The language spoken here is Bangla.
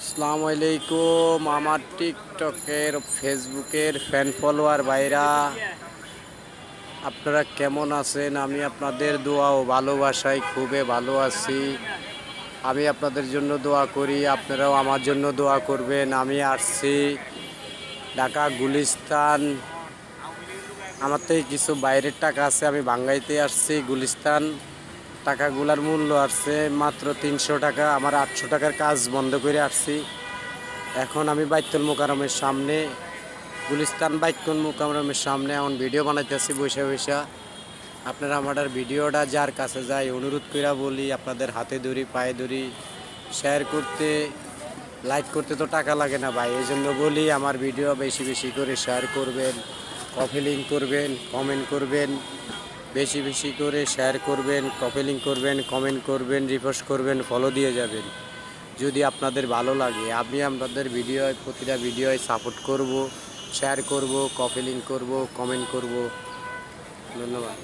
আসসালামু আলাইকুম। আমার টিকটকের ফেসবুকের ফ্যান ফলোয়ার ভাইরা, আপনারা কেমন আছেন? আমি আপনাদের দোয়া ও ভালোবাসায় খুবই ভালো আছি। আমি আপনাদের জন্য দোয়া করি, আপনারাও আমার জন্য দোয়া করবেন। আমি আসছি ঢাকা গুলিস্তান। আমার থেকে কিছু বাইরের টাকা আছে, আমি বাঙ্গাইতে আসছি গুলিস্তান। টাকাগুলার মূল্য আসছে মাত্র 300 টাকা। আমার 800 টাকার কাজ বন্ধ করে আসছি। এখন আমি বাইতুল মোকাররমের সামনে, গুলিস্তান বাইতুল মোকাররমের সামনে এখন ভিডিও বানাইতেছি বৈশা বৈশা। আপনারা আমার ভিডিওটা যার কাছে যায় অনুরোধ করে বলি, আপনাদের হাতে ধরি পায়ে ধরি, শেয়ার করতে লাইক করতে তো টাকা লাগে না ভাই, এই জন্য বলি আমার ভিডিও বেশি বেশি করে শেয়ার করবেন, কপি লিঙ্ক করবেন, কমেন্ট করবেন, বেশি বেশি করে শেয়ার করবেন, কপি লিঙ্ক করবেন, কমেন্ট করবেন, রিপোস্ট করবেন, ফলো দিয়ে যাবেন যদি আপনাদের ভালো লাগে। আমি আপনাদের প্রতিটা ভিডিওয় সাপোর্ট করব, শেয়ার করব, কপি লিঙ্ক করব, কমেন্ট করব। ধন্যবাদ।